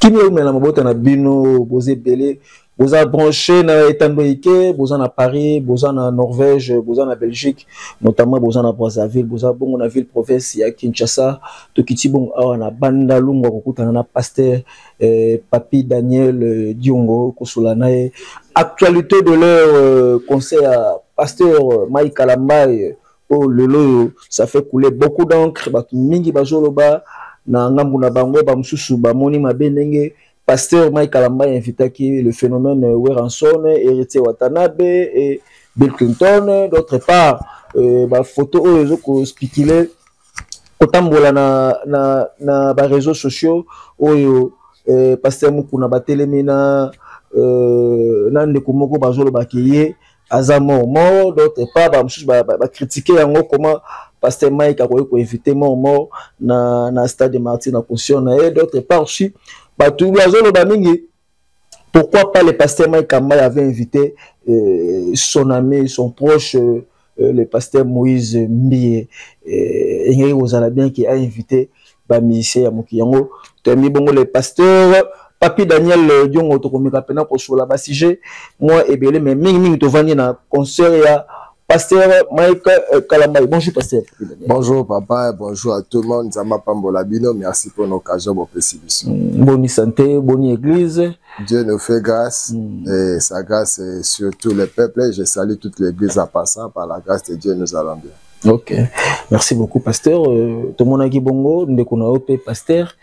Kimi mais la mabota na bino bosé belé boza branché na Etandoike boza na Paris boza na Norvège boza na Belgique notamment boza na Brazzaville boza bongo na ville province ya Kinshasa to kiti bongo awa na banda lungo kokutana na pasteur Papi Daniel Diongo kosula nae actualité de leur conseil à pasteur Mike Kalambai oh lelo ça fait couler beaucoup d'encre ba mingi bazoloba na ngambu na bango ba mususu ba moni mabenenge pasteur Mike Kalambai invitaki le phénomène Weranson héritier Watanabe et Bill Clinton d'autre part ba photo oyo ko spéculer kotambola na ba réseaux sociaux oyo pasteur mukuna ba telemina nande komoko bazolo bakiye azamo mort d'autre part ba mususu ba critiquer yango comment pasteur Mike a invité mort na stade de Martyrs na conscience et d'autre part aussi pourquoi pas le pasteur Mike Kalambai avait invité son ami son proche le pasteur Moïse Mbie et vous allez bien qui a invité ba musicien ya mokiyango temi bongo le pasteur Papi Daniel Diongo to komika pena ko sur la basije moi ebele mais mingi to vandi na concert ya pasteur Mike Kalambai. Bonjour pasteur. Bonjour papa, bonjour à tout le monde. Zama Pambola Bino, merci pour l'occasion de précision. Bonne santé, bonne église. Dieu nous fait grâce et sa grâce est sur tout le peuple. Je salue toute l'église en passant par la grâce de Dieu, nous allons bien. Ok, merci beaucoup pasteur. Tout le monde a dit bongo, nous connaissons pasteur.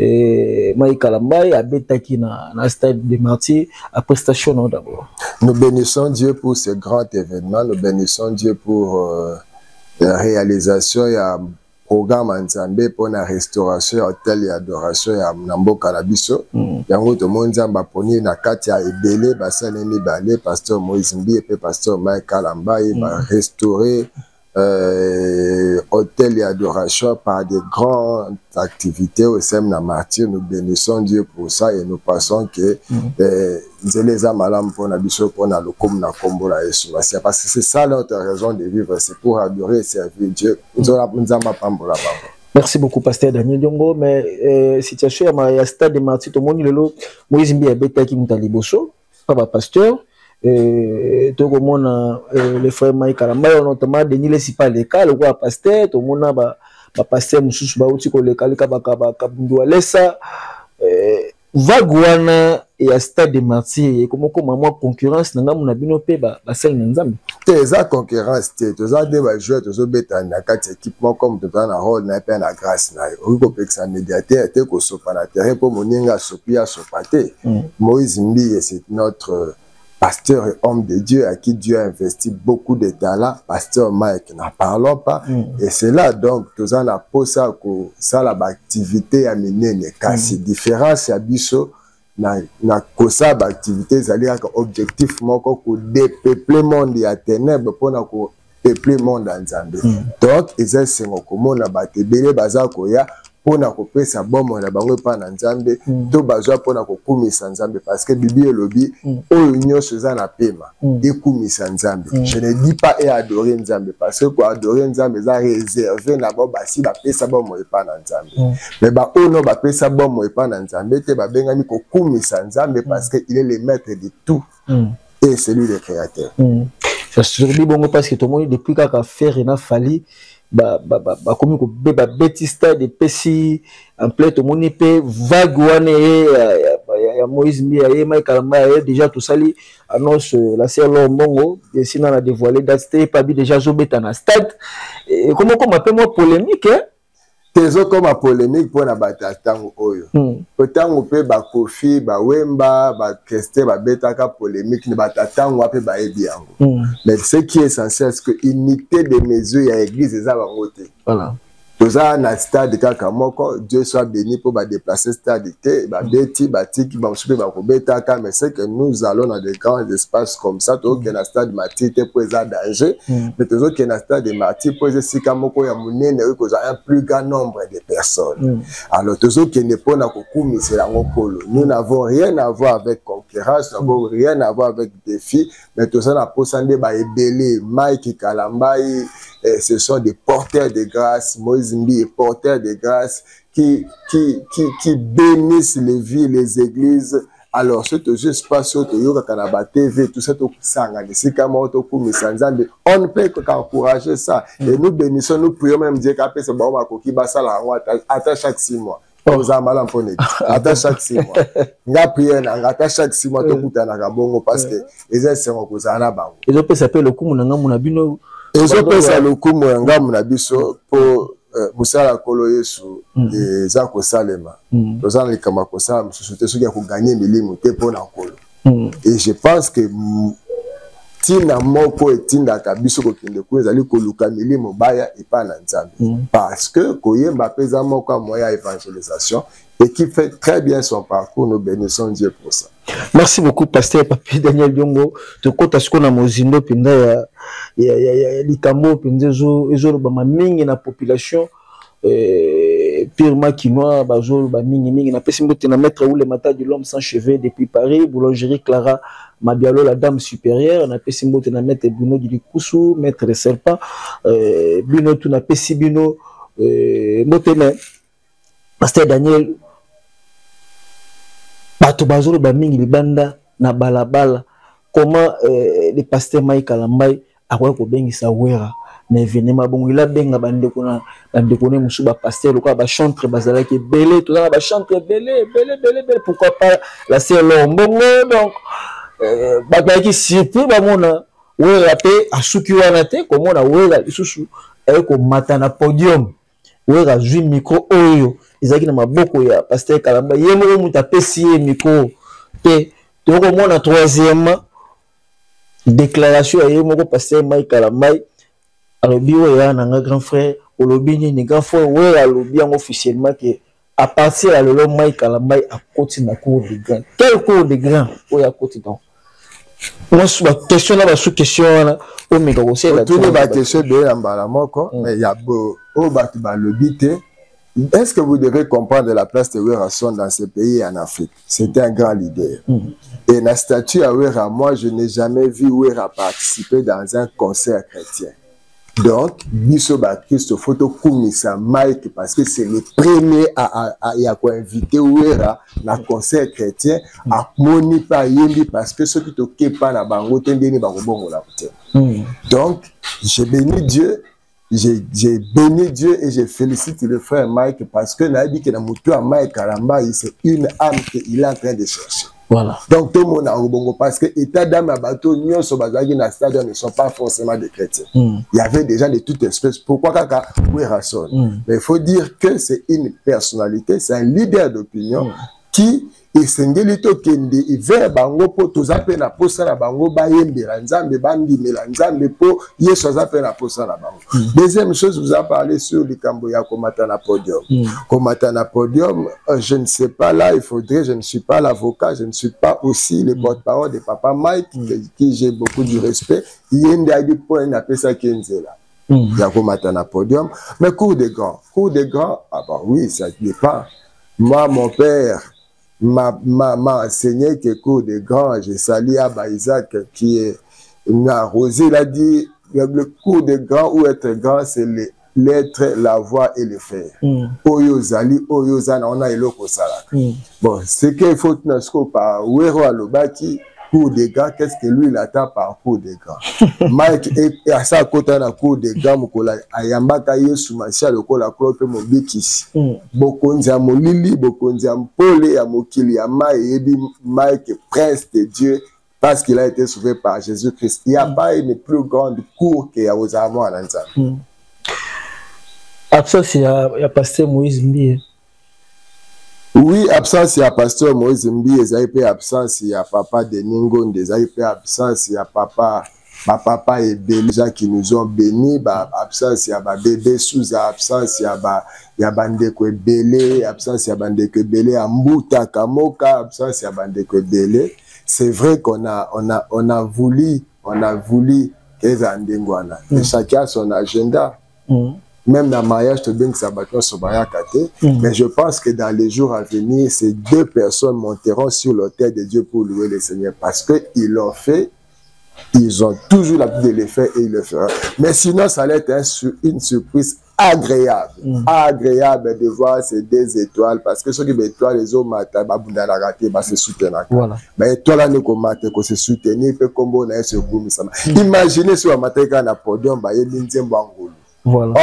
Mike Kalambai a bétaki na stade de Martyrs à prestation d'abord. Nous bénissons Dieu pour ce grand événement, nous bénissons Dieu pour la réalisation et un programme en Zambie pour la restauration hôtel et adoration ya Nambo Kalabiso. Yango to monzamba poni na kati ya ebele basane mi balé pasteur Moïse Mbie et pasteur Mike Kalambai va restaurer hôtel et adoration par des grandes activités au sein de la Martyrs. Nous bénissons Dieu pour ça et nous pensons que les amalam pour nabiso pour na lokom na kombola Yesu parce que c'est ça notre raison de vivre, c'est pour adorer et servir Dieu. Merci beaucoup pasteur Daniel Diongo mais situation ya stade de Martyrs to moni lelo Moïse Mbie abetaki mutaliboso papa pasteur tout le monde le frère Mike Kalambai notamment Denis les pas les cas le roi pasteur tout le monde ba pasteur mususu ba uti ko le kalika ba kabundu alesa vagwana et à stade de Martyrs comment moi concurrence nanga muna bino pe ba sel nzambe teza concurrence teza de ba jouer tozo beta na kati équipement comme de na rôle na pe na grâce na o ko pexa médiateur te ko sopa na terrain pour moninga sopia sopate Moïse Mbie c'est notre pasteur et homme de Dieu à qui Dieu a investi beaucoup de talents, pasteur Mike, n'en parlons pas. Et c'est là donc, tous en a posé ça la activité à mener, car c'est différent, c'est abisso, na kosa activité, c'est-à-dire objectif moko ko dépeupler monde ya ténèbres pour na ko peupler monde en Zambie. Donc, ils ont sengo komo na batebele bazako ya pona kopesa bomo na bango pa na Nzambe to bazwa pona kokumisa Nzambe parce que Bible elobi oyo nyonso eza na pema ekumisa Nzambe. Je ne dis pas et adorer Nzambe parce que pour adorer Nzambe eza réservé na bo basi ba pesa bomo pa na Nzambe. Mais ba ono ba pesa bomo pa na Nzambe te ba bengami kokumisa Nzambe parce que il est le maître de tout et c'est lui le créateur. Je suis dit bon parce que tout le monde depuis qu'a faire na fali comme Betista de Pessi en plein tout le monde peut vaguane ya Moïse Mbie et Mike Kalambai déjà tout ça li annonce la sœur Lombongo et sinon on a dévoilé date pas déjà zobeta na stade comment appelle moi polémique hein tezo comme polémique pour na batatango oyo otango pe ba Kofi ba Wemba ba Keste ba betaka polémique ni batatango pe ba ebiango mais ce qui est essentiel c'est que unité de mesures ya église eza bango te voilà toza na stade kaka moko Dieu soit béni pour ba déplacer stade te ba beti batiki ba soupe ba kobeta ka mais c'est que nous allons dans des grands espaces comme ça to que na stade matite pour ça danger mais tozo que na stade de matite pour sika moko ya munene ko un plus grand nombre de personnes alors tozo que ne pona kokumisela ngokolo nous n'avons rien à voir avec concurrence nous n'avons rien à voir avec défi mais toza na posande ba ebele Mike Kalambai ce sont des porteurs de grâce. Moïse Mbi est porteur de grâce qui bénissent les villes, les églises. Alors, ce que je passe sur Toyoka Kanaba TV, tout ça, on ne peut qu'encourager ça. Et nous bénissons, nous prions même Dieu qu'après ce bon qui basa la à chaque 6 mois. Attends chaque 6 mois. Nga prière ngata chaque 6 mois to kutana ka bongo parce que les seront kozana bango. Et je peux s'appeler le kumu nanga muna bino. Et je peux ça le kumu nanga muna biso pour musala kolo Yesu et za ko salema. Tozana likama ko sa mususu soki ya ko gagner milimo te pona kolo. Et je pense que tina moko etinda kabiso ko kende ko ezali ko luka milimo baya ipana nzambe. Parce que koyemba peza moko moya évangélisation et qui fait très bien son parcours. Nous bénissons Dieu pour ça. Merci beaucoup, Pasteur Papi Daniel Diongo. Tu comptes ce qu'on a mozindo pinda ya likambo pinda ezo ba mingi na population purement quinois bazo ba mingi na pesi mbote na maître ou le matin de l'homme sans cheveux depuis Paris, boulangerie Clara Mabialo la dame supérieure na pesi mbote na maître Bruno Dikusu, maître de serpent bino tu na pesi bino mbote Pasteur Daniel bato bazolo ba mingi libanda na balabala comment le pasteur Mike Kalambai akwa ko bengisa wera na événement bongo ila benga bande kuna bande kone musu ba pasteur lokwa ba chantre bazala ki belé tout ça ba chantre belé pourquoi pas la sœur Lombongo donc ba ki surpris ba mona wera pe asuki wana te comment na wera isusu eko mata na podium wera zui micro oyo ezaki na maboko ya pasteur Kalamba yemo muta pesi micro te to ko mona troisième déclaration ya yemo pasteur Mike Kalamba alobi oya na grand frère olobi ni grand frère oya alobi officiellement que à partir à lelo Mike Kalamba a côté na cour de grand quel cour de grand oya côté donc moi sous la question là sous question là o mega ko c'est la tout les question de ambala moko mais il y a beau o ba lobi te. Est-ce que vous devez comprendre la place de Werason dans ce pays et en Afrique? C'était un grand leader. Et la statue à Wera, moi, je n'ai jamais vu Wera participer dans un concert chrétien. Donc, Bisoba Christ photo Koumissa Mike, parce que c'est le premier à inviter Wera dans un concert chrétien, à Moni Payembi, parce que ceux qui t'occupent pas la bango, tendeni bango bongo la route. Donc, j'ai béni Dieu. J'ai béni Dieu et je félicite le frère Mike parce que n'a dit que la moto à Mike Kalamba, c'est une âme qu'il est en train de chercher. Voilà. Donc tout le monde a rebongo parce que état d'âme à bateau, nous sommes dans stade ne sont pas forcément des chrétiens. Il y avait des gens de toute espèce. Pourquoi Kaka Werason? Mais il faut dire que c'est une personnalité, c'est un leader d'opinion qui esengelito kende hiver bango po tozape na posa na bango bayembela nzambe bandimela nzambe po yesu azape na posa na bango. Deuxième chose, vous avez parlé sur le kambo ya komata na podium. Komata na podium, je ne sais pas là, il faudrait, je ne suis pas l'avocat, je ne suis pas aussi le porte-parole de Papa Mike, qui j'ai beaucoup de respect. Yende a dit point na pesa kenzela. Ya komata na podium, mais cours de grand, ah bah oui, ça dépend. Moi, mon père m'a enseigné que cours de grand, je salue Abba Isaac qui est arrosé, il a dit le cours de grand ou être grand, c'est l'être, la voix et le faire. Oyozali, oyozana, on a eloko salak. Bon, ce qu'il faut tenir par Wero Alobaki, cours de grand, qu'est-ce que lui il attend par cours de grand? Mike est à sa côté dans cours de grand, Mokola, Ayambaka Yesu, Masia, le Kola Klope, Mobikis. Bokonzi à Molili, Bokonzi à Mpole, à Mokili, à Mike, prince de Dieu, parce qu'il a été sauvé par Jésus-Christ. Il n'y a pas une plus grande cour qu'il y a aux Amants à l'Anza. Absence, il y a pasteur Moïse Mbi. Oui, absence, il y a pasteur Moïse Mbi, il y a absence, il y a papa Deningo, il y a absence, il y a papa ma papa et les gens qui nous ont bénis, absence il y a bébé sous absence il y a bandeko belé, absence il y a bandeko belé ambuta kamoka, absence il y a bandeko belé. C'est vrai qu'on a voulu qu'ils en dingwana. Et chacun a son agenda. Même dans le mariage, tu dis que ça va mais je pense que dans les jours à venir, ces deux personnes monteront sur l'autel de Dieu pour louer le Seigneur. Parce qu'ils l'ont fait, ils ont toujours l'habitude de le faire et ils le feront. Mais sinon, ça allait être une surprise agréable. Agréable de voir ces deux étoiles. Parce que ceux qui ont étoiles, les hommes, se soutenir. Voilà. Mais étoile, nous se soutenir, comme on a ce goût. Imaginez sur un matin quand on a podium, voilà.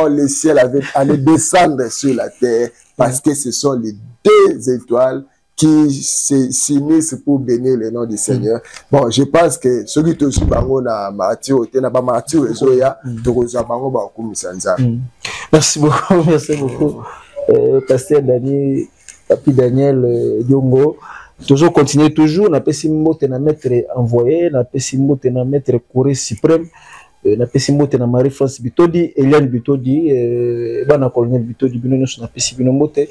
Oh, le ciel allait descendre sur la terre parce que ce sont les deux étoiles qui s'unissent pour bénir le nom du Seigneur. Bon, je pense que celui qui est na Mathieu, merci beaucoup, Pasteur Daniel, Papi Daniel Diongo. Toujours continuer, toujours, n'a pas si mot na maître envoyé, n'a pas si mot na maître Corée suprême. Na pesi mbote na Marie-France Bitodi, Eliane Bitodi, bana colonel Bitodi, bino na pesi bino mbote.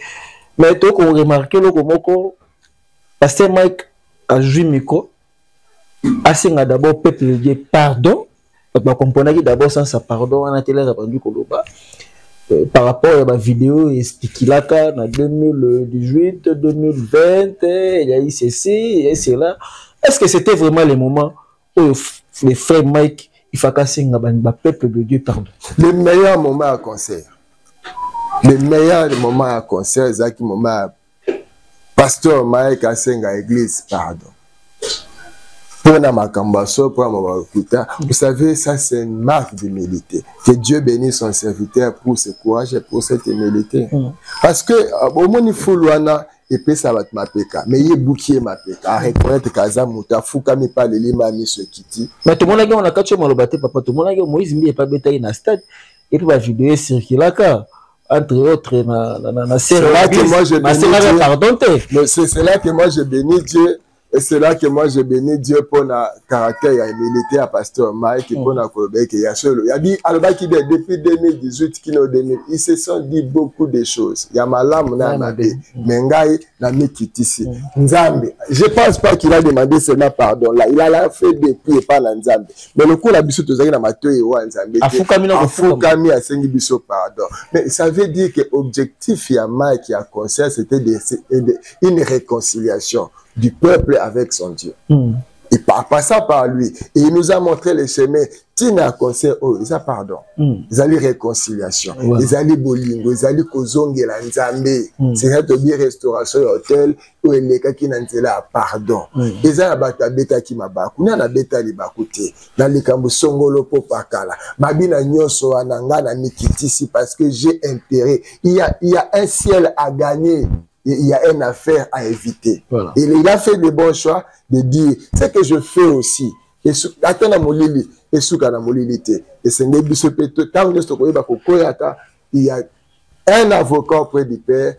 Mais to ko remarquer lo komoko Pasteur Mike a joué micro, asenga d'abord peuple de Dieu pardon, ba comprendre d'abord sans sa pardon on a télé répandu koloba par rapport à la vidéo expliqué là en 2018, 2020, il y a eu ceci, il y a cela. Est-ce que c'était vraiment le moment où les frères Mike il faut casser un peuple de Dieu, pardon. Le meilleur moment à concert. Le meilleur moment à concert, c'est le moment pasteur Mike a à l'église, pardon. Pour ma cambasso, pour ma écouta, vous savez, ça c'est une marque d'humilité. Que Dieu bénisse son serviteur pour ce courage et pour cette humilité. Parce que au moment où il faut et puis ça va te m'appeler. Mais il est bouqué m'appeler. À reconnaître Kaza Mouta, Fouka mi pas les lima mi ce kiti. Mais tout le monde a dit on a catché malobate papa. Tout le monde a dit Moïse mi est pas bétail na stade. Et puis la vidéo circule là entre autres na c'est là que moi je bénis pardon. C'est là que moi je bénis Dieu. Et c'est là que moi je bénis Dieu pour le caractère et l'humilité à Pasteur Mike et pour la Québec et Yacholo. Il y a dit, depuis 2018, ils se sont dit beaucoup de choses. Il y a ma lame, Mengaï, na Mikitisi. Nzambe. Je ne pense pas qu'il a demandé seulement pardon là. Il a fait depuis et pas Nzambe. Mais le coup, la biso, tu as Mathieu et Nzambe. Afoukami a sengi biso pardon. Mais ça veut dire que l'objectif, il y a Mike, il y a concert, c'était une réconciliation du peuple avec son Dieu. Il part ça par lui. Et il nous a montré le chemin. Tina concert, oh, ils ont pardon. Ils ont réconciliation. Ils ont bolingo. Ils ont kozonge la nzambe. C'est là de dire restauration hôtel où il est qui n'a pas pardon. Ils ont bata beta qui m'a baku. N'a beta li bakute. Dans les kambo songolo popakala. Mabina nyoso ananga na mikitisi parce que j'ai intérêt. Il y a un ciel à gagner. Il y a une affaire à éviter. Voilà. Et il a fait le bon choix de dire, c'est que je fais aussi. Et il y a un avocat auprès du Père,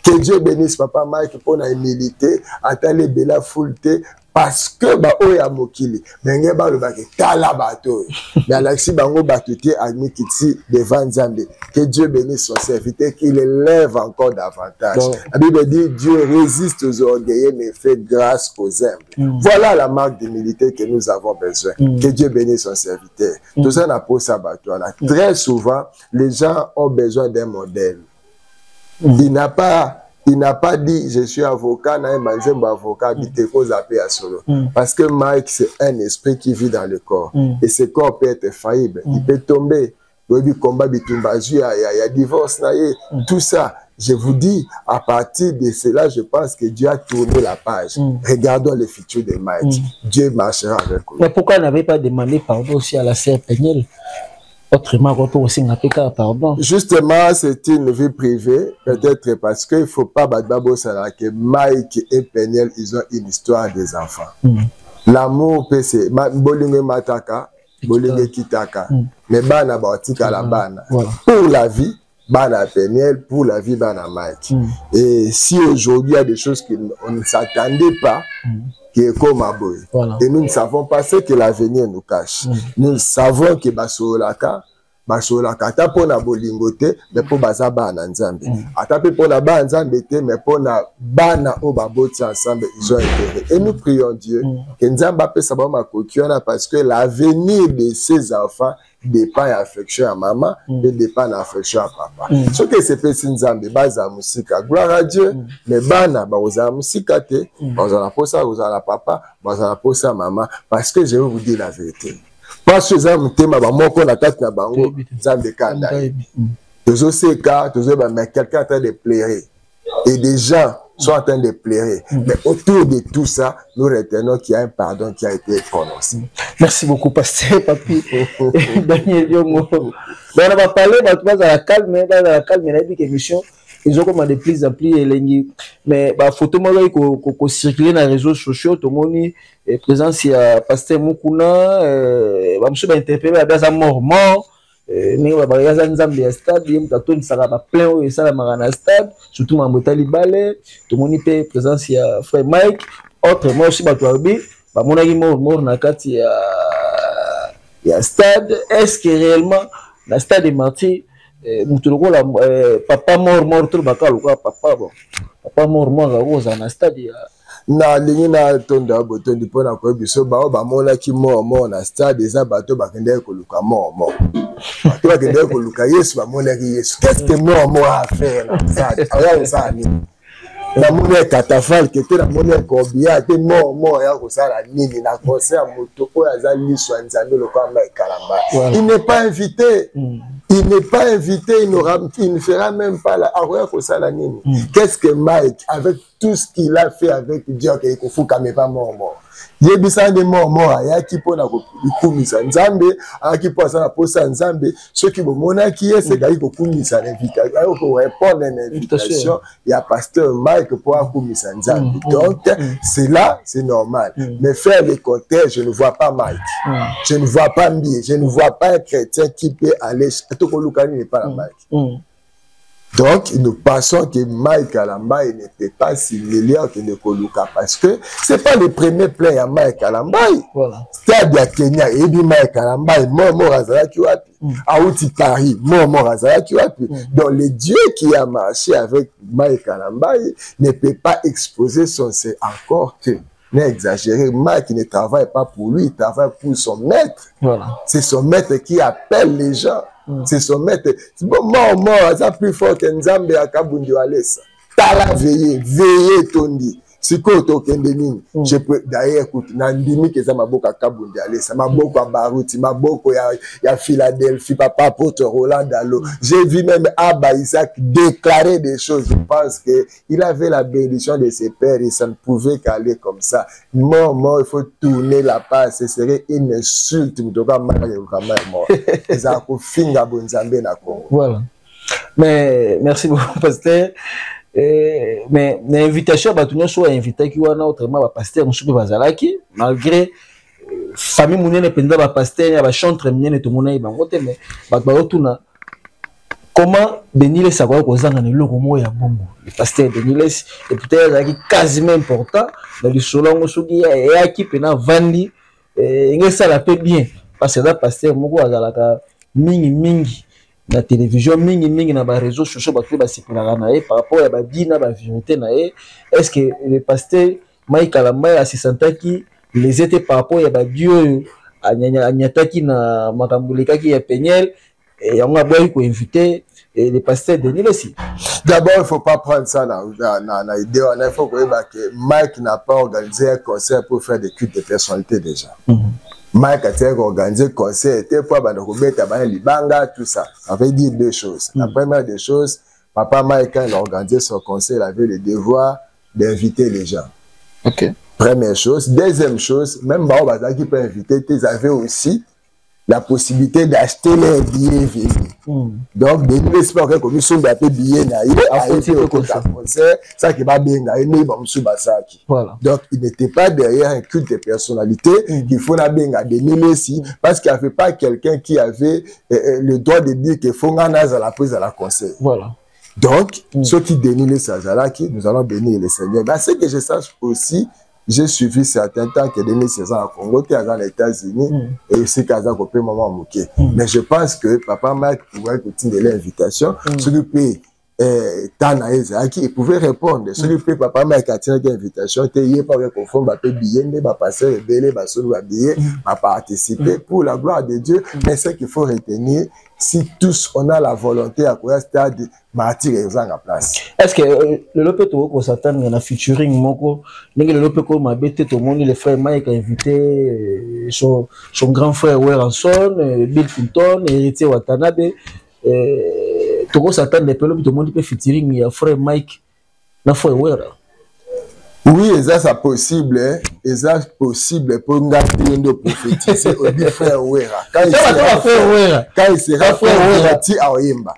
que Dieu bénisse Papa Mike pour la humilité, attendez de la foulté, parce que ba oya mokili benge ba le bake tala bato mais alaxi bango batuti admikiti devant Nzambe que Dieu bénisse son serviteur qu'il élève encore davantage. La Bible dit Dieu résiste aux orgueilleux mais fait grâce aux humbles. Voilà la marque d'humilité que nous avons besoin. Que Dieu bénisse son serviteur. Tout ça n'a pas ça bato. Très souvent les gens ont besoin d'un modèle. Il n'a pas dit je suis avocat, avocat, parce que Mike c'est un esprit qui vit dans le corps et ce corps peut être faillible, il peut tomber, il y a combat, il y a divorce, tout ça. Je vous dis, à partir de cela, je pense que Dieu a tourné la page. Regardons le futur de Mike. Dieu marchera avec lui. Mais pourquoi n'avait pas demandé pardon aussi à la sœur Peniel? Autrement, aussi pardon. Justement, c'est une vie privée, peut-être parce qu'il ne faut pas que Mike et Peniel, ils ont une histoire des enfants. L'amour, c'est Bolingue Mataka, Bolingue Kitaka, mais Bana Batika la Bana. Pour la vie, Bana Peniel, pour la vie Bana Mike. Et si aujourd'hui il y a des choses qu'on ne s'attendait pas, qui est comme Aboy. Voilà. Et nous ne savons pas ce que l'avenir nous cache. Nous savons que Basolaka, ata pour na bolingote, mais pour baza bana nzambe. Ata pour na bana nzambe, mais pour na bana o baboti ensemble, ils ont intérêt. Et nous prions Dieu que nzamba pe sabama kokiona parce que l'avenir de ces enfants dépend de l'affection à maman et dépend de l'affection à papa. Ce que c'est petit nzambe, baza musika, gloire à Dieu, mais bana baza musika te, baza la posa, baza la papa, baza la posa maman, parce que je vais vous dire la vérité. Parce que ça me téma ba moko na tête na bango nzambe kanda. Toujours ces cas, toujours mais quelqu'un est en train de pleurer et des gens sont en train de pleurer. Mais autour de tout ça, nous retenons qu'il y a un pardon qui a été prononcé. Merci beaucoup, pasteur Papi. Daniel Yongo. On va parler de la calme, mais il y a émission. Ils ont commandé plus en plus mais bah photo moi qui circuler dans les réseaux sociaux tout le monde présence il y a pasteur Mukuna bah monsieur va interpeller à des mort mais bah il y a nzambe ya stade il y a tout ça va plein et ça la marana stade surtout Mambotali Balé tout le monde peut présence il y a frère Mike autre moi aussi bah toi bi bah mon ami mort na kati ya stade est-ce que réellement la stade est martyr papa mort tout le bakalo papa bon papa mort à un stade na lingi na tonda botondi pona ko biso ba ba mona ki mort na stade eza bato bakende ko luka mort bato bakende ko luka Yesu ba mona ki Yesu qu'est-ce que mort a fait là ça ça ni na mona katafal que te na mona ko bia te mort ya ko sala nini na concert moto ko azali swanzando le kwa mai kalamba il n'est pas invité. Il n'est pas invité, il ne fera même pas la qu'est-ce que Mike, avec tout ce qu'il a fait avec Dieu, qu'il faut qu'il ne pas mort. Il y a des morts, il y a qui peut kumisa nzambe, il qui peut ça posa nzambe, ceux qui vont monarchier, c'est qu'il faut kumisa l'invitation, il faut répondre à l'invitation, il y a pasteur Mike pour kumisa nzambe. Donc, c'est là, c'est normal. Mais faire les côtés, je ne vois pas Mike. Je ne vois pas Mbi, je ne vois pas un chrétien qui peut aller, Tokolukani n'est pas la Mike. Donc, nous pensons que Mike Alamba ne peut pas s'immoler que ne Koluka parce que ce n'est pas le premier plein à Mike Alamba. Voilà. C'est à Kenya, et dit Mike Alamba, mort Azara Kiwapi. Aouti Paris, mort Azara Kiwapi. Donc, le Dieu qui a marché avec Mike Alamba ne peut pas exposer son c'est encore que. N'exagérer, Mike ne travaille pas pour lui, il travaille pour son maître. Voilà. C'est son maître qui appelle les gens. C'est son maître. C'est bon, mort, ça plus fort que Nzambe à Kabundi Alessa. Tala veillez, Tondi. Si koto kendeni, je peux d'ailleurs écoute, nandimi que ça m'a beaucoup à Kabundi Alessa, m'a beaucoup à Baruti, m'a beaucoup à Philadelphie, papa Porte Roland Dalo. J'ai vu même Abba Isaac déclarer des choses. Je pense que il avait la bénédiction de ses pères et ça ne pouvait qu'aller comme ça. Mort, il faut tourner la page. Ce serait une insulte. Voilà. Mais merci beaucoup, pasteur. Mais l'invitation à Batunia soit invité qui wana autrement ba pasteur musuku bazalaki malgré famille munene penda ba pasteur ya ba chantre munene to mona ibango te mais ba otuna comment Deniles savoir ko zanga ne loko mo ya bongo le pasteur Deniles et peut-être qui quasiment important dans le solongo suki ya ki pena vandi ngesa la peut bien parce que la pasteur moko azalaka mingi la télévision mingi na ba réseaux sociaux ba tout ba sipela na par rapport à ba bina ba vérité na est-ce que le pasteur Mike Alamba assistantaki les étaient par rapport à ba Dieu anyataki na makambulika ki ya Peniel et on a boy ko inviter et le pasteur Denis aussi. D'abord il faut pas prendre ça na idée il faut que Mike n'a pas organisé un concert pour faire des cultes de personnalité déjà. Mike a organisé concert, était pour Libanga, tout ça. Ça veut dire deux choses. La première des choses, papa Mike, quand il a organisé son concert, il avait le devoir d'inviter les gens. Ok. Première chose. Deuxième chose, même Bao qui peut inviter, ils avaient aussi la possibilité d'acheter les billets. Donc dénilé c'est pas comme ils sont un peu billet na au concert ça qui va bien na ne ba musu basaki. Voilà. Donc il n'était pas derrière un culte de personnalité qu'il faut na bien dénilé si parce qu'il n'y avait pas quelqu'un qui avait le droit de dire que faut na à la prise à la conseil. Voilà. Donc ceux qui dénilent ça qui nous allons bénir le Seigneur. Ben c'est que je sache aussi. J'ai suivi certains temps que Denis César au Congo, qui est dans les États-Unis, et aussi Kazak au Maman Mouké. Mais je pense que Papa Mike pourrait continuer l'invitation. Celui qui Tana Ezaki, il pouvait répondre. Celui qui Papa Mike a tiré l'invitation, il n'y a pas de confondre, il va billet, il va passer le belé, il va se billet, il va participer pour la gloire de Dieu. Mais ce qu'il faut retenir, si tous on a la volonté à quoi stade bâtir les gens en place. Est-ce que le lopeto ko s'attend à la featuring moko ningi le lopeto m'a bêté tout le monde le frère Mike a invité son grand frère Weranson, Bill Clinton, héritier Watanabe tout ko s'attend le tout le monde peut featuring ya frère Mike na frère Wera. Oui, c'est possible, hein. C'est possible pour nous de prophétiser au dit frère Wera. Quand il sera frère Wera, ti aoyemba.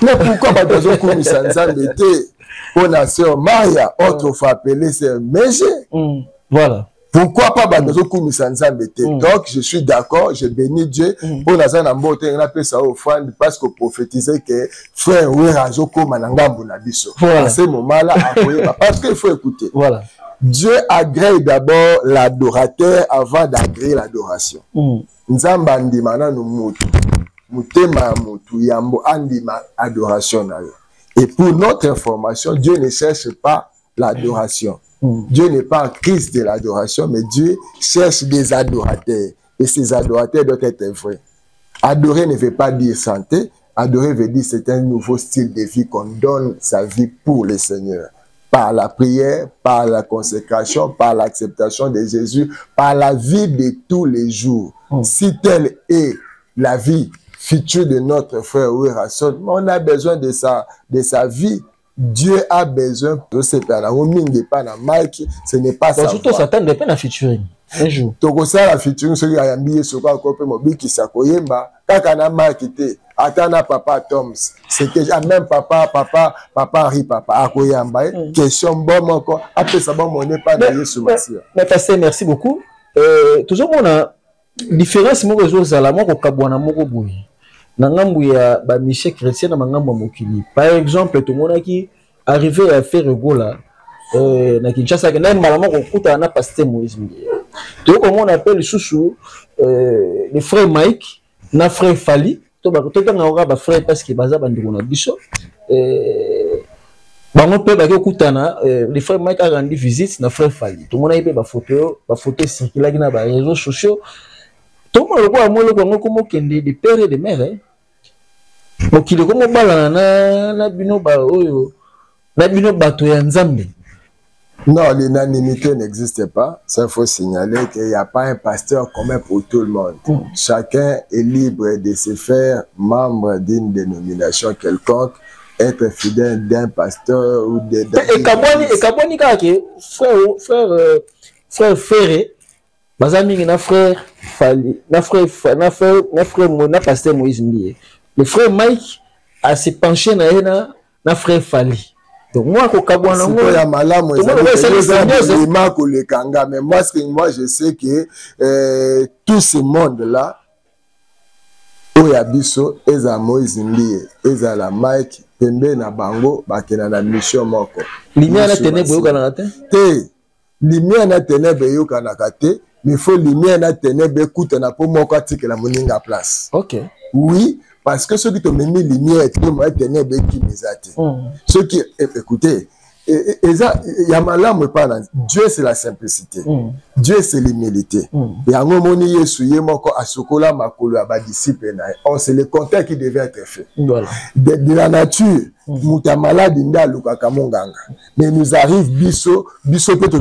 Mais pourquoi pas dans un coup Nzambe on a sœur Maya, autrefois appelée sœur Mége. Voilà. Pourquoi pas dans un coup Nzambe? Donc je suis d'accord, je bénis Dieu. On a ça dans mon on appelle ça offrande parce que prophétiser que frère Wera Joko Manangambo na biso. À ce moment-là, parce qu'il faut écouter. Voilà. Dieu agrée d'abord l'adorateur avant d'agréer l'adoration. Nzamba ndimana no mutu. Mutema mutu yambo andima adoration na yo. Et pour notre information, Dieu ne cherche pas l'adoration. Dieu n'est pas en crise de l'adoration, mais Dieu cherche des adorateurs. Et ces adorateurs doivent être vrais. Adorer ne veut pas dire santé. Adorer veut dire c'est un nouveau style de vie qu'on donne sa vie pour le Seigneur. Par la prière, par la consécration, par l'acceptation de Jésus, par la vie de tous les jours. Si telle est la vie future de notre frère Werason, on a besoin de sa vie. Dieu a besoin de ce père. Ce n'est pas ça. Surtout, ça tend à la featuring. Un jour. Donc, ça, la featuring, c'est qu'il y a un billet sur quoi on peut mobile qui s'accoyemba. Quand on a marqué, attends, papa Toms. C'est que même papa Henri, papa Akoyamba. Question bon, encore. Après ça, bon, on n'est pas d'ailleurs sous ma sœur. Mais pasteur, merci beaucoup. Toujours, on a différence, moi, les autres, à au Kabouana, Moko Boui. Nangambu ya ba Michel chrétien na mangambu mokili. Par exemple, tout le monde qui arrivé à faire Gola na Kinshasa na malama ko kuta na pasteur Moïse Mbiye. Tout comme on appelle chouchou le frère Mike na frère Fali, to ba to na ora ba frère parce que baza bandiko na biso bango pe ba ko kuta na le frère Mike a rendu visite na frère Fali. Tout le monde a ba photo circuler na ba réseaux sociaux. Tout le monde a mo ko comme kende de père et de mère. Donc il est comme na bino ba oyo na bino bato ya Nzambe. Non, l'unanimité n'existe pas. Ça faut signaler qu'il n'y a pas un pasteur commun pour tout le monde. Chacun est libre de se faire membre d'une dénomination quelconque, être fidèle d'un pasteur ou de. Et Kaboni kake frère Ferré, bazami na frère Fali, na pasteur Moïse Mbiye. Le frère Mike a se penché na frère Fali. Donc moi, mais moi je sais que tout ce monde-là, Oyabiso, Eza Moïse Mbiye, Eza la Mike, Pembe na Bango, Bakena na mission moko. Lumière na ténèbres yokanakate? Lumière na ténèbres yokanakate, mais il faut lumière na ténèbres écoute na po moko atike la moninga place. Ok. Oui. Parce que ceux qui te mis lumière et tout, moi, ténèbres qui me ceux qui, écoutez, Dieu c'est la simplicité. Dieu c'est l'humilité. Et à un moment donné, c'est le contraire qui devait être fait. De la nature, muta malade mais nous arrive biso peut te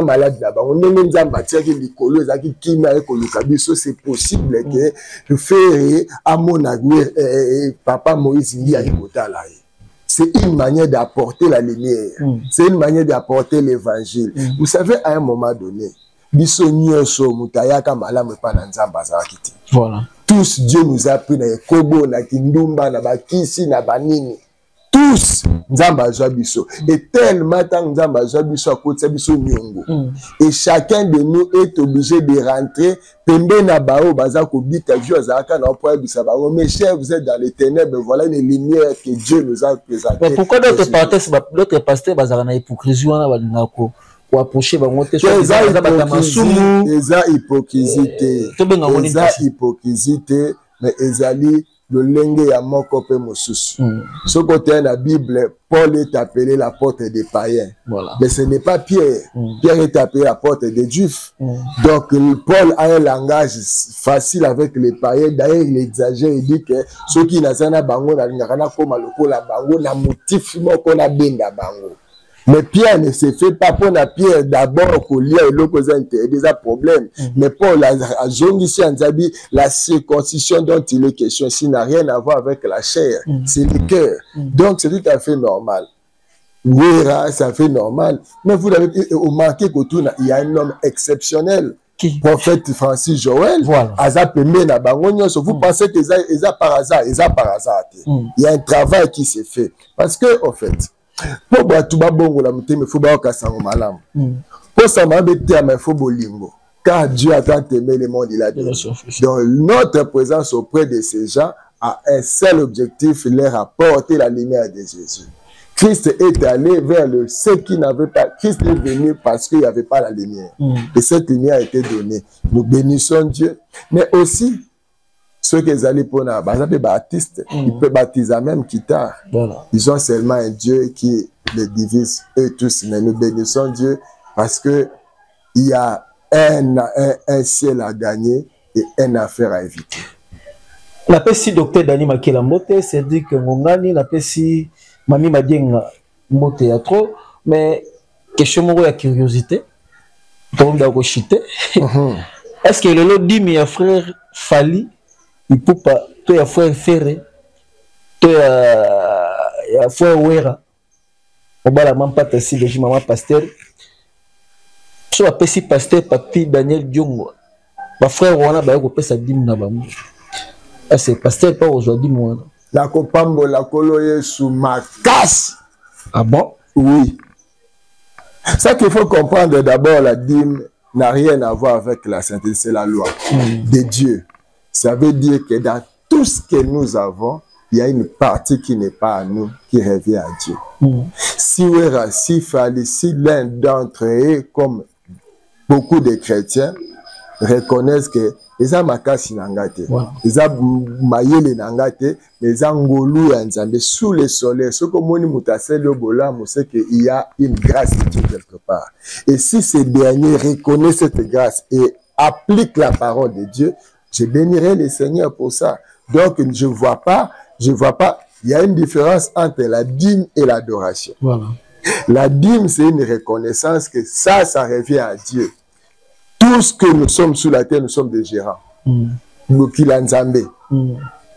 malade c'est possible que faire à mon papa Moïse c'est une manière d'apporter la lumière, c'est une manière d'apporter l'évangile. Vous savez, à un moment donné, voilà. Tout tous Dieu nous a pris na Kobo na Kindumba na Bakisi na Banini tous Nzamba Jabiso et tellement tant Nzamba Jabiso à côté Biso Nyongo et chacun de nous est obligé de rentrer pembe na bao bazako bita vieux azaka na poids bisabango mes chers vous êtes dans les ténèbres voilà une lumière que Dieu nous a présentée. Mais pourquoi d'autres pasteurs bazaka na hypocrisie wana balingako pour approcher bangote sur les hypocrisie mais ezali le lenge ya moko pe mosusu. Ce côté la Bible, Paul est appelé la porte des païens. Voilà. Mais ce n'est pas Pierre. Pierre est appelé la porte des Juifs. Donc Paul a un langage facile avec les païens. D'ailleurs il exagère, il dit que ceux qui n'ont pas bango na lingana koma lokola bango na motif moko na benda bango. Mais Pierre ne se fait pas pour la Pierre d'abord qu'on lit et l'autre des problèmes. Mais Paul a ici en Zabi la circoncision dont il est question, ça n'a rien à voir avec la chair, c'est le cœur. Donc c'est tout à fait normal. Oui, ça fait normal. Mais vous avez remarqué qu'autour il y a un homme exceptionnel. Prophète Francis Joël, voilà. Vous pensez que c'est par hasard, il y a un travail qui s'est fait. Parce que, en fait, pour Batuba Bongo la mouté, il faut que ça malam. Pour ça, il faut bolingo. Car Dieu a tant aimé le monde, il a dit. Donc, notre présence auprès de ces gens a un seul objectif, leur apporter la lumière de Jésus. Christ est allé vers ceux qui n'avaient pas. Christ est venu parce qu'il n'y avait pas la lumière. Et cette lumière a été donnée. Nous bénissons Dieu. Mais aussi, ceux qui allaient pour les baptistes, ils peuvent baptiser même qui tard. Voilà. Ils ont seulement un Dieu qui les divise, eux tous. Mais nous bénissons Dieu parce qu'il y a un ciel à gagner et une affaire à éviter. La PSI docteur Dani Makela Mbote, c'est dit que Mongani, la PSI Mami Madienga Mbote a trop, mais question de curiosité, tout le monde a chité. Est-ce que le lot dit, mes frères Fali, il peut pas, toi, il frère Ferré, toi, il frère Ouera, on va la même pas tasser de maman pasteur. Soit la PSI pasteur, papi Daniel Diongo, ma frère Ouana, bah, il peut sa dîme na bamou. C'est pasteur pas aujourd'hui moi. La copambo la coloye sous ma casse. Ah bon? Oui. Ça qu'il faut comprendre d'abord, la dîme n'a rien à voir avec la sainteté, c'est la loi de Dieu. Ça veut dire que dans tout ce que nous avons, il y a une partie qui n'est pas à nous, qui revient à Dieu. Si l'un d'entre eux, comme beaucoup de chrétiens, reconnaissent que les amakasi nangate, les amayele nangate, les angolou nzambe sous le soleil, ce que moni mutasele bola, c'est qu'il y a une grâce de Dieu quelque part. Et si ces derniers reconnaissent cette grâce et appliquent la parole de Dieu, je bénirai le Seigneur pour ça. Donc je vois pas, il y a une différence entre la dîme et l'adoration. Voilà. La dîme, c'est une reconnaissance que ça revient à Dieu. Tout ce que nous sommes sous la terre, nous sommes des gérants. Nous qui l'anzambe.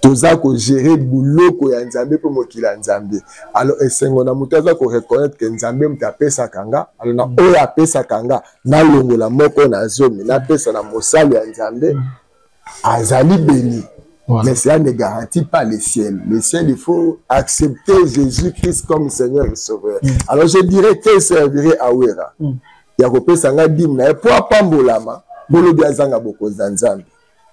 Tous à gérer le boulot que l'anzambe pour moi qui l'anzambe. Alors, on a mutaza ko reconnaître que l'anzambe m'a payé sa kanga. Alors, na oya payé sa kanga. Na longo la moko na zomi. Na payé sa na mosali l'anzambe. Azali béni. Mais ça ne garantit pas le ciel. Le ciel, il faut accepter Jésus-Christ comme Seigneur et Sauveur. Alors, je dirais qu'il servirait à Ouera. Il y a des gens qui disent que pour apambolama, pour le biazanga boko zanzambi.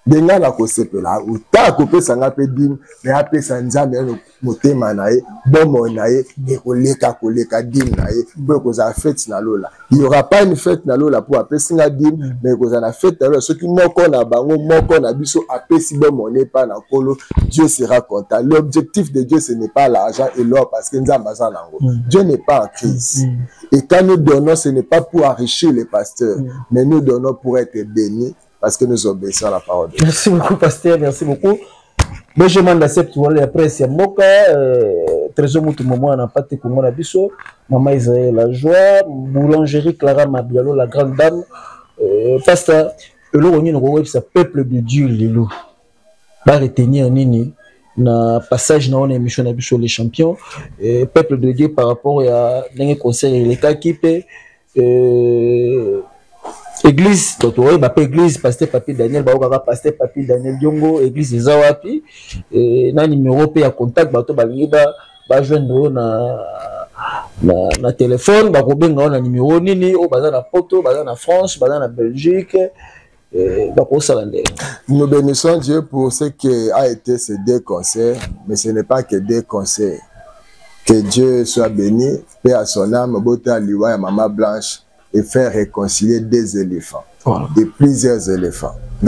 Denga na kosepela, ou ta kopé sanga pe dim, mais apé sanzambi no motema nae, bomo nae, et koleka dim nae, pour que ça fête na lola. Il y aura pas une fête na lola pour apé singa dim, mais que ça na fête na lola. Ceux qui moko na bango, moko na biso apé si bomo n'est pas na kolo, Dieu sera content. L'objectif de Dieu ce n'est pas l'argent et l'or parce que nzamba zanango. Dieu n'est pas en crise. Et quand nous donnons, ce n'est pas pour enrichir les pasteurs, mais nous donnons pour être bénis. Parce que nous obéissons à la parole de Dieu. Merci beaucoup, pasteur. Merci beaucoup. Mais je m'en accepte pour aller après. C'est Moka. Trésor Moutou Momo n'a pas été comme on biso. Maman Isaïe la joie. Boulangerie Clara Mabialo, la grande dame. Pasteur, le roi c'est peuple de Dieu, les loups. Va retenir Nini. Na passage na on émission na biso les champions. Peuple de Dieu par rapport à un concert les cas qui peut. église totoye ba église pasteur Papi Daniel ba okaka pasteur Papi Daniel Diongo église ezawapi na numéro pe ya contact bato balingi ba joindre na téléphone ba kobenga na numéro nini o baza na Poto baza na France baza na Belgique nous bénissons Dieu pour ce qui a été ces 2 concerts, mais ce n'est pas que 2 concerts. Que Dieu soit béni, paix à son âme, Bota Liwa et Maman Blanche, et faire réconcilier 2 éléphants. Voilà. Et plusieurs éléphants. Et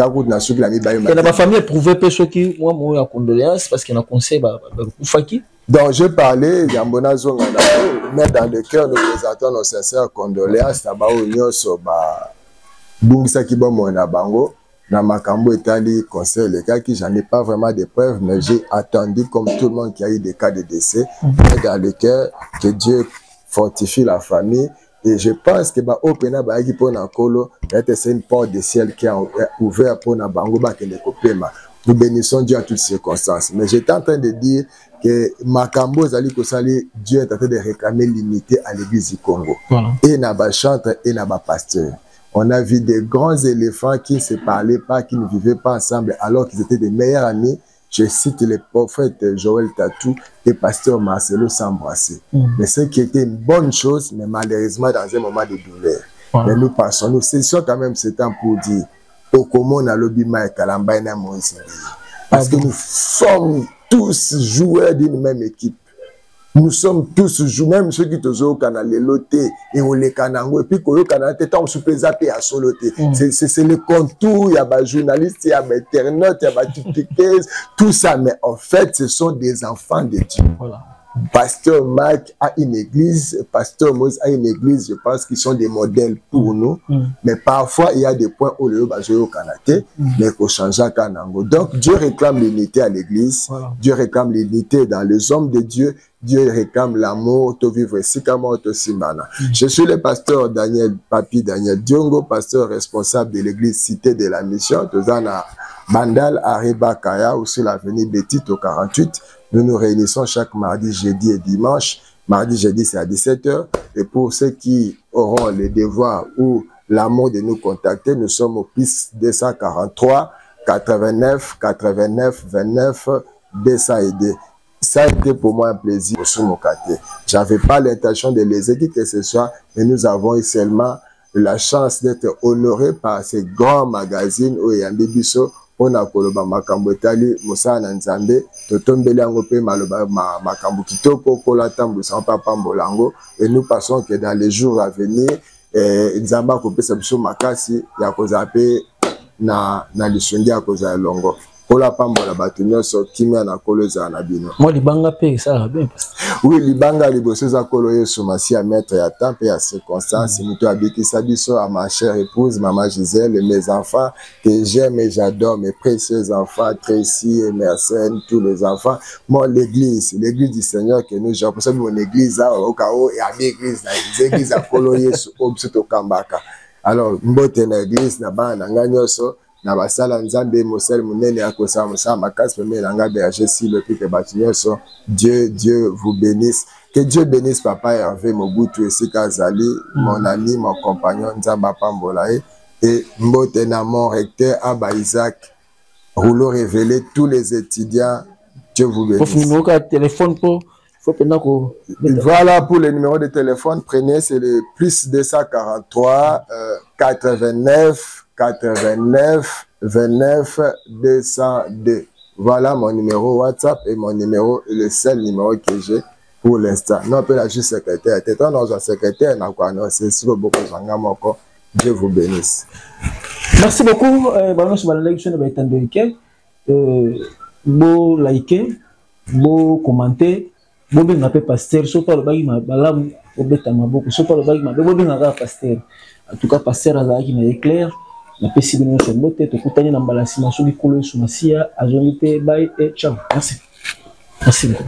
la famille éprouvé ceux qui moi condoléances parce qu'il y a un conseil donc je parlais Yambona Zonga, mais dans le cœur nous présentons nos sincères condoléances à Baounio Soba Bungisa Kibomo na Bango na Makambo Etali conseil les gars qui j'en ai pas vraiment de preuves mais j'ai attendu comme tout le monde qui a eu des cas de décès dans le cœur que Dieu fortifie la famille. Et je pense que c'est une porte de ciel qui a ouvert pour Nabango. Nous bénissons Dieu à toutes circonstances. Mais j'étais en train de dire que Makambo Zali Kosali, Dieu est en train de réclamer l'unité à l'église du Congo. Voilà. Et Naba chantre et Naba pasteur. On a vu des grands éléphants qui ne se parlaient pas, qui ne vivaient pas ensemble alors qu'ils étaient des meilleurs amis. Je cite les prophètes Joël Tatou et pasteur Marcelo s'embrasser. Mais ce qui était une bonne chose, mais malheureusement dans un moment de douleur. Mais nous pensons, nous cessons quand même ce temps pour dire au comment on a l'obima et Kalamba et Moïse. Parce que nous sommes tous joueurs d'une même équipe. Nous sommes tous joueurs, même ceux qui te jouent au canal, les lotés et au les canangos, et puis au canal, tu es sous pesapé à soloté. C'est le contour, il y a des journalistes, il y a des internautes, il y a des tickets, tout ça. Mais en fait, ce sont des enfants de Dieu. Voilà. Pasteur Marc a une église, Pasteur Moïse a une église, je pense qu'ils sont des modèles pour nous. Mais parfois, il y a des points où le bas au Canada, mais qu'on change à Kanango. Donc, Dieu réclame l'unité à l'église, voilà. Dieu réclame l'unité dans les hommes de Dieu, Dieu réclame l'amour, to vivre sikamo to simana. Je suis le pasteur Papi Daniel Diongo, pasteur responsable de l'église Cité de la Mission, Tozana Bandal, Ariba Kaya, ou sur l'avenue Betty au 48. Nous nous réunissons chaque mardi, jeudi et dimanche. Mardi, jeudi, c'est à 17h. Et pour ceux qui auront le devoir ou l'amour de nous contacter, nous sommes au PIS 243 89 89 29 202. Ça a été pour moi un plaisir sur mon côté. Je n'avais pas l'intention de les aider que ce soit, mais nous avons eu seulement la chance d'être honorés par ces grands magazines où il y a des bisous. On a koloba makambo etali Moussa Nzambe totombeli yango pe maloba makambo kitoko kola tambo sans papa mbolango et nous passons que dans les jours à venir Nzamba ko pesa biso makasi ya kozape na lisongi ya koza longo kola pambola bato nyonso kimia na koloza na bino moi libanga pe ça bien oui libanga liboso za kolo yesu masi à mettre ya temps et à circonstances muto abikisa biso à ma chère épouse maman Gisèle et mes enfants que j'aime et j'adore mes précieux enfants Tracy et Mersenne tous les enfants moi l'église du Seigneur que nous j'ai pour ça mon église au kao et à l'église l'église à kolo yesu obsuto kambaka alors mbote na église na bana nganyoso na basala nzambe mosel munene akosa musa makasi mais nanga berger si le pique batinyoso Dieu vous bénisse que Dieu bénisse papa Hervé Mobutu et Sikazali mon ami mon compagnon Nzamba Pambolae et mbote na mon recteur Abba Isaac rouleau révélé tous les étudiants Dieu vous bénisse. Numéro de téléphone pour voilà pour le numéro de téléphone prenez c'est le plus 243 89 89 29 202. Voilà mon numéro WhatsApp et mon numéro, le seul numéro que j'ai pour l'instant. Non, peut la juste secrétaire. T'es dans un secrétaire, c'est sur beaucoup de Dieu vous bénisse. Merci beaucoup. Beau liker, beau commenter, beau bien pasteur, surtout le bagage ma balam au bétama beaucoup, surtout le bagage ma beau bien pasteur. En tout cas, pasteur Azaki qui m'éclaire. La possible de nous montrer, tout couper dans balance, ma souris coulée sous ma sia, azonité, bye et ciao. Merci. Merci beaucoup.